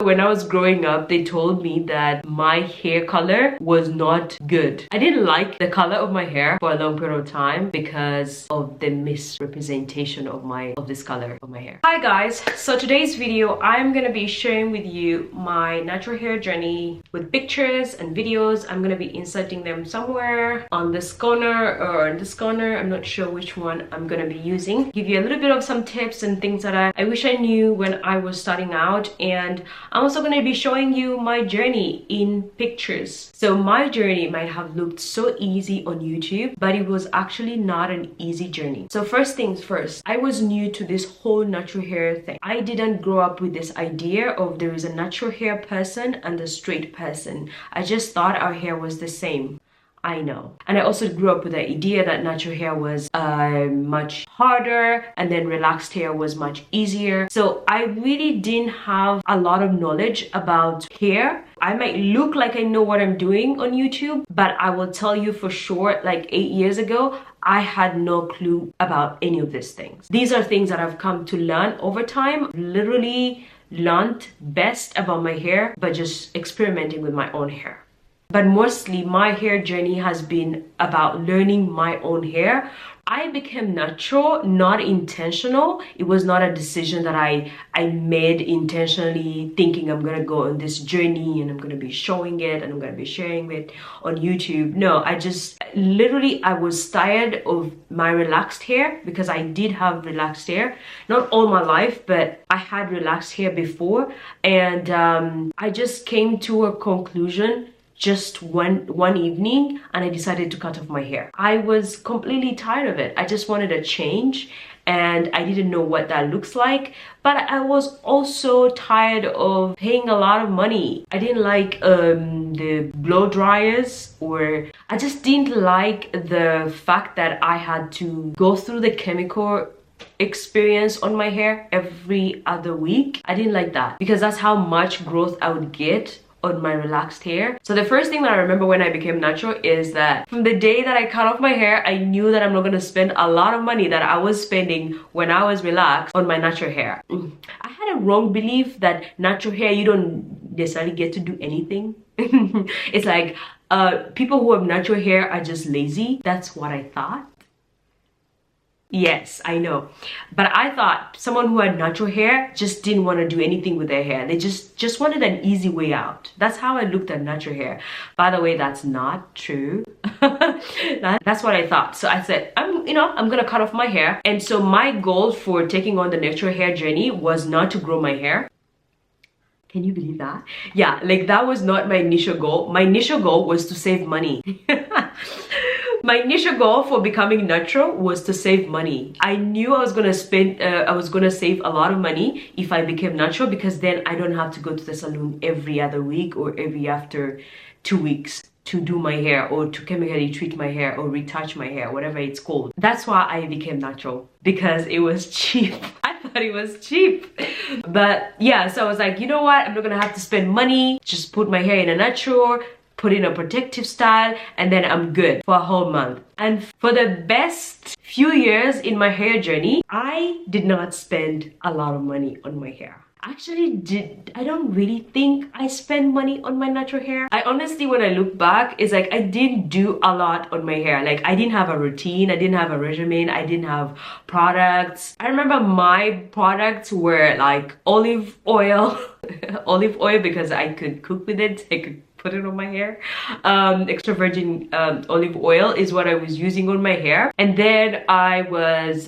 When I was growing up, they told me that my hair color was not good. I didn't like the color of my hair for a long period of time because of the misrepresentation of this color of my hair. Hi guys, so today's video I'm gonna be sharing with you my natural hair journey with pictures and videos. I'm gonna be inserting them somewhere on this corner or in this corner. I'm not sure which one I'm gonna be using. Give you a little bit of some tips and things that I wish I knew when I was starting out, and I'm also going to be showing you my journey in pictures. So my journey might have looked so easy on YouTube, but it was actually not an easy journey. So first things first, I was new to this whole natural hair thing. I didn't grow up with this idea of there is a natural hair person and a straight person. I just thought our hair was the same. I know. And I also grew up with the idea that natural hair was much harder and then relaxed hair was much easier. So I really didn't have a lot of knowledge about hair. I might look like I know what I'm doing on YouTube, but I will tell you for sure, like 8 years ago, I had no clue about any of these things. These are things that I've come to learn over time. Literally learned best about my hair by just experimenting with my own hair. But mostly my hair journey has been about learning my own hair. I became natural, not intentional. It was not a decision that I made intentionally thinking I'm gonna go on this journey and I'm gonna be showing it and I'm gonna be sharing it on YouTube. No, I just literally, I was tired of my relaxed hair because I did have relaxed hair. Not all my life, but I had relaxed hair before. And I just came to a conclusion just one evening, and I decided to cut off my hair. I was completely tired of it. I just wanted a change and I didn't know what that looks like, but I was also tired of paying a lot of money. I didn't like the blow dryers, or I just didn't like the fact that I had to go through the chemical experience on my hair every other week. I didn't like that because that's how much growth I would get on my relaxed hair. So the first thing that I remember when I became natural is that from the day that I cut off my hair, I knew that I'm not gonna spend a lot of money that I was spending when I was relaxed on my natural hair. I had a wrong belief that natural hair, you don't necessarily get to do anything. It's like people who have natural hair are just lazy. That's what I thought. Yes, I know. But I thought someone who had natural hair just didn't want to do anything with their hair. They just wanted an easy way out. That's how I looked at natural hair. By the way, that's not true. That's what I thought. So I said, I'm gonna cut off my hair. And so my goal for taking on the natural hair journey was not to grow my hair. Can you believe that? Yeah, like that was not my initial goal. My initial goal was to save money. My initial goal for becoming natural was to save money. I knew I was gonna save a lot of money if I became natural, because then I don't have to go to the salon every other week or every after 2 weeks to do my hair or to chemically treat my hair or retouch my hair, whatever it's called. That's why I became natural, because it was cheap. I thought it was cheap. But yeah, so I was like, you know what? I'm not gonna have to spend money. Just put my hair in a natural, put in a protective style, and then I'm good for a whole month. And for the best few years in my hair journey, I did not spend a lot of money on my hair. I don't really think I spend money on my natural hair. I honestly, when I look back, it's like I didn't do a lot on my hair. Like I didn't have a routine, I didn't have a regimen, I didn't have products. I remember my products were like olive oil, olive oil, because I could cook with it. I could put it on my hair. Extra virgin olive oil is what I was using on my hair, and then I was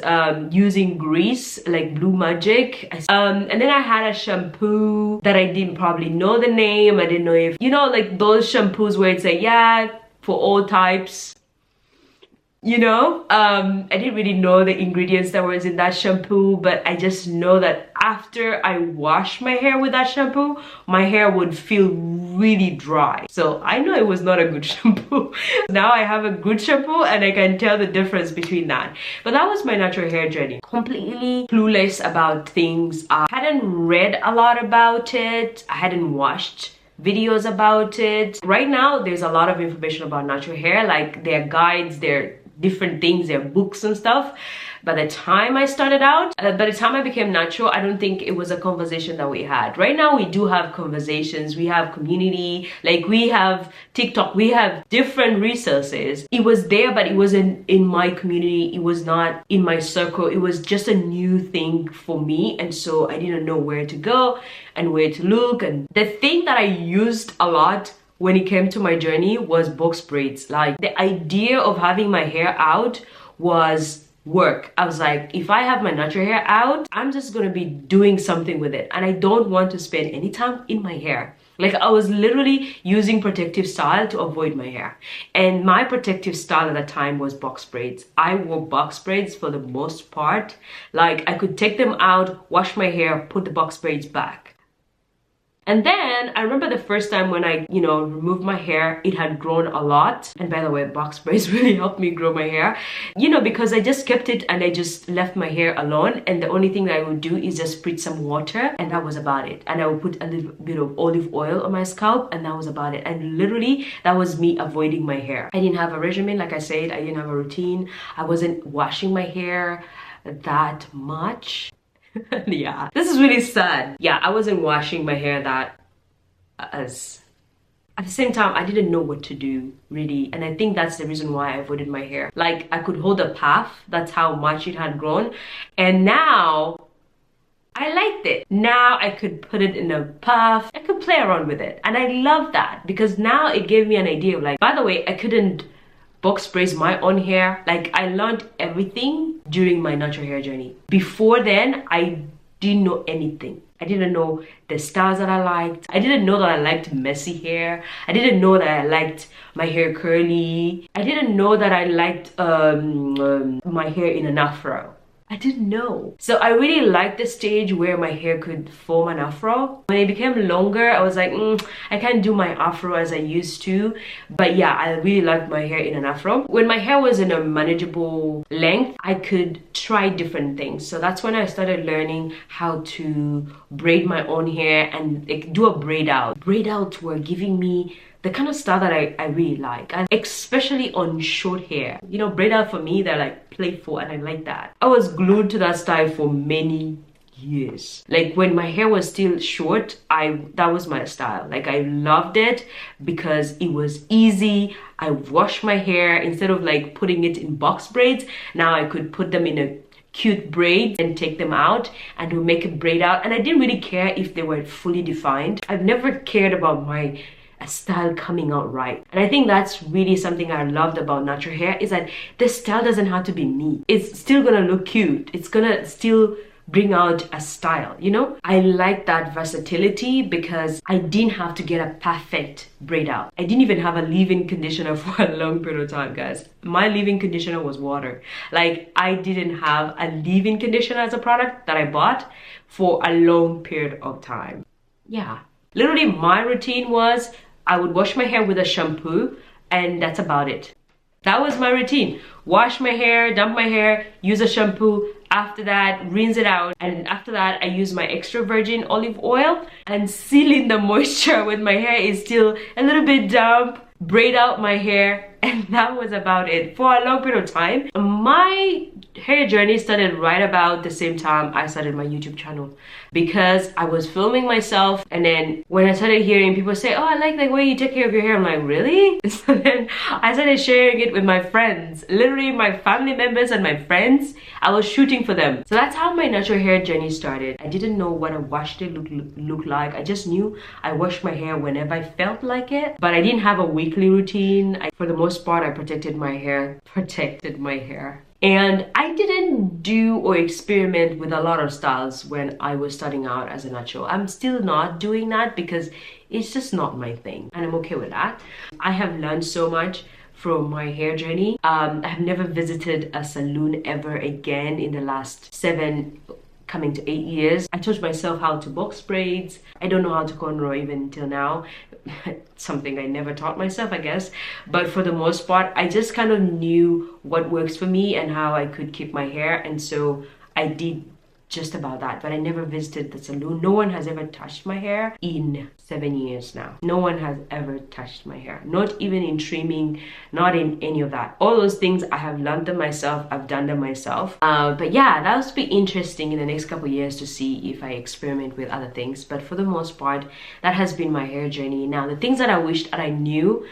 using grease like Blue Magic, and then I had a shampoo that I didn't probably know the name. I didn't know if, you know, like those shampoos where it's like, yeah, for all types, you know. I didn't really know the ingredients that was in that shampoo, but I just know that after I wash my hair with that shampoo, my hair would feel really dry. So I know it was not a good shampoo. Now I have a good shampoo and I can tell the difference between that. But that was my natural hair journey. Completely clueless about things. I hadn't read a lot about it. I hadn't watched videos about it. Right now there's a lot of information about natural hair, like there are guides, there are different things, there are books and stuff. By the time I started out, by the time I became natural, I don't think it was a conversation that we had. Right now, we do have conversations, we have community, like we have TikTok, we have different resources. It was there, but it wasn't in my community, it was not in my circle, it was just a new thing for me, and so I didn't know where to go and where to look. And the thing that I used a lot when it came to my journey was box braids. Like, the idea of having my hair out was work. I was like, if I have my natural hair out, I'm just gonna be doing something with it, and I don't want to spend any time in my hair. Like, I was literally using protective style to avoid my hair, and my protective style at the time was box braids. I wore box braids for the most part. Like, I could take them out, wash my hair, put the box braids back. And then I remember the first time when I, removed my hair, it had grown a lot. And by the way, box braids really helped me grow my hair, because I just kept it and I just left my hair alone. And the only thing that I would do is just spritz some water, and that was about it. And I would put a little bit of olive oil on my scalp, and that was about it. And literally, that was me avoiding my hair. I didn't have a regimen, like I said, I didn't have a routine. I wasn't washing my hair that much. Yeah, this is really sad. Yeah, I wasn't washing my hair at the same time, I didn't know what to do, really. And I think that's the reason why I avoided my hair. Like, I could hold a puff, that's how much it had grown. And now I liked it. Now I could put it in a puff, I could play around with it. And I love that, because now it gave me an idea of, like, by the way, I couldn't box braids my own hair. Like, I learned everything during my natural hair journey. Before then, I didn't know anything. I didn't know the styles that I liked. I didn't know that I liked messy hair. I didn't know that I liked my hair curly. I didn't know that I liked my hair in an afro. I didn't know. So I really liked the stage where my hair could form an afro. When it became longer, I was like, I can't do my afro as I used to. But yeah, I really liked my hair in an afro. When my hair was in a manageable length, I could try different things. So that's when I started learning how to braid my own hair and do a braid out. Braid outs were giving me the kind of style that I really like, and especially on short hair. Braid out for me, they're like playful, and I like that. I was glued to that style for many years. Like, when my hair was still short, that was my style. Like, I loved it because it was easy. I washed my hair instead of like putting it in box braids. Now I could put them in a cute braid and take them out and we'll make a braid out. And I didn't really care if they were fully defined. I've never cared about my style coming out right. And I think that's really something I loved about natural hair, is that the style doesn't have to be neat. It's still gonna look cute. It's gonna still bring out a style, I like that versatility because I didn't have to get a perfect braid out. I didn't even have a leave-in conditioner for a long period of time, guys. My leave-in conditioner was water. Like, I didn't have a leave-in conditioner as a product that I bought for a long period of time. Yeah, literally my routine was I would wash my hair with a shampoo, and that's about it. That was my routine. Wash my hair, dump my hair, use a shampoo. After that, rinse it out. And after that, I use my extra virgin olive oil and seal in the moisture when my hair is still a little bit damp. Braid out my hair, and that was about it for a long period of time. My hair journey started right about the same time I started my YouTube channel, because I was filming myself, and then when I started hearing people say, oh, I like the way you take care of your hair, I'm like, really? So then I started sharing it with my friends, literally my family members and my friends. I was shooting for them. So that's how my natural hair journey started. I didn't know what a washed hair looked like. I just knew I washed my hair whenever I felt like it, but I didn't have a weekly routine. For the most part, I protected my hair. And I didn't do or experiment with a lot of styles when I was starting out as a natural. I'm still not doing that because it's just not my thing, and I'm okay with that. I have learned so much from my hair journey. I've never visited a salon ever again in the last 7 coming to 8 years. I taught myself how to box braids. I don't know how to cornrow even until now. Something I never taught myself, I guess. But for the most part, I just kind of knew what works for me and how I could keep my hair. And so I did just about that, but I never visited the salon. No one has ever touched my hair in 7 years now. No one has ever touched my hair, not even in trimming, not in any of that. All those things I have learned them myself, I've done them myself. But yeah, that will be interesting in the next couple of years to see if I experiment with other things. But for the most part, that has been my hair journey. Now, the things that I wish that I knew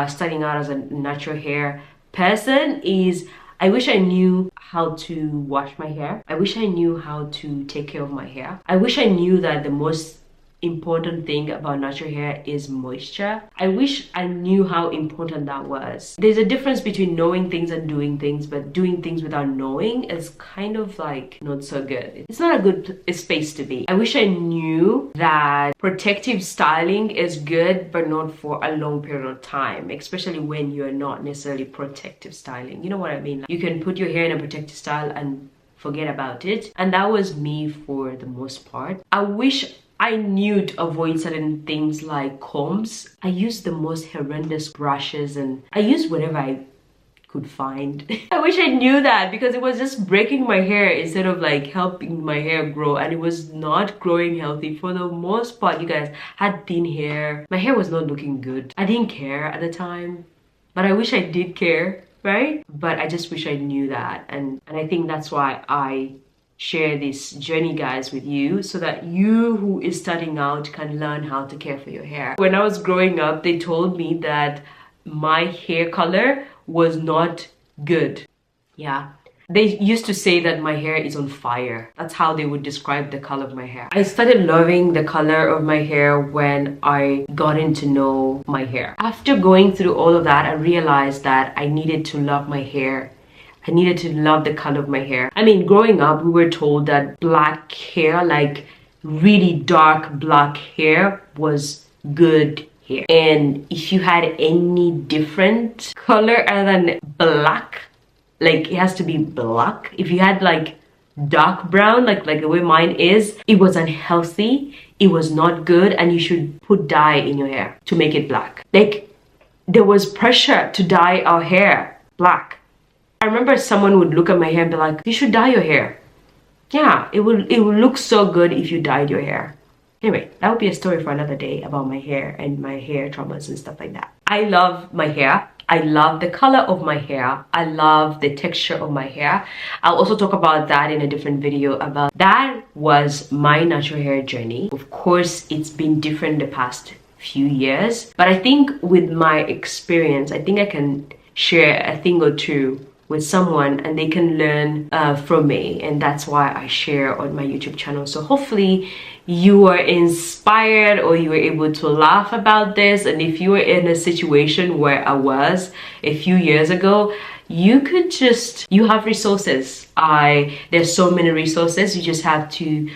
starting out as a natural hair person is I wish I knew how to wash my hair. I wish I knew how to take care of my hair. I wish I knew that the most important thing about natural hair is moisture. I wish I knew how important that was. There's a difference between knowing things and doing things, but doing things without knowing is kind of like not so good. It's not a good space to be. I wish I knew that protective styling is good, but not for a long period of time, especially when you're not necessarily protective styling. You know what I mean? Like, you can put your hair in a protective style and forget about it. And that was me for the most part. I wish I knew to avoid certain things like combs. I used the most horrendous brushes and I used whatever I could find. I wish I knew that, because it was just breaking my hair instead of like helping my hair grow, and it was not growing healthy. For the most part, you guys, had thin hair. My hair was not looking good. I didn't care at the time, but I wish I did care, right? But I just wish I knew that, and I think that's why I share this journey, guys, with you, so that you who is starting out can learn how to care for your hair. When I was growing up, they told me that my hair color was not good. Yeah, they used to say that my hair is on fire. That's how they would describe the color of my hair. I started loving the color of my hair when I got to know my hair. After going through all of that, I realized that I needed to love my hair. I needed to love the color of my hair. I mean, growing up, we were told that black hair, like really dark black hair, was good hair. And if you had any different color other than black, like it has to be black. If you had like dark brown, like the way mine is, it was unhealthy. It was not good, and you should put dye in your hair to make it black. Like, there was pressure to dye our hair black. I remember someone would look at my hair and be like, you should dye your hair. Yeah, it will look so good if you dyed your hair. Anyway, that would be a story for another day about my hair and my hair traumas and stuff like that. I love my hair. I love the color of my hair. I love the texture of my hair. I'll also talk about that in a different video. About that was my natural hair journey. Of course, it's been different the past few years, but I think with my experience, I think I can share a thing or two with someone and they can learn from me, and that's why I share on my YouTube channel. So hopefully you are inspired, or you were able to laugh about this. And if you were in a situation where I was a few years ago, you could just, you have resources. There's so many resources. You just have to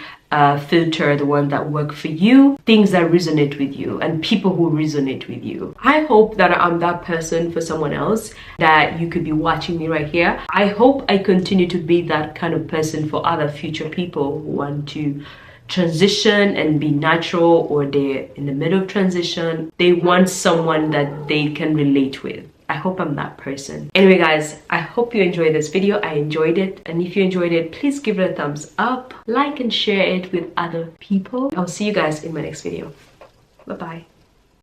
filter the ones that work for you, things that resonate with you, and people who resonate with you. I hope that I'm that person for someone else, that you could be watching me right here. I hope I continue to be that kind of person for other future people who want to transition and be natural, or they're in the middle of transition. They want someone that they can relate with. I hope I'm that person. Anyway, guys, I hope you enjoyed this video. I enjoyed it. And if you enjoyed it, please give it a thumbs up, like and share it with other people. I'll see you guys in my next video. Bye-bye.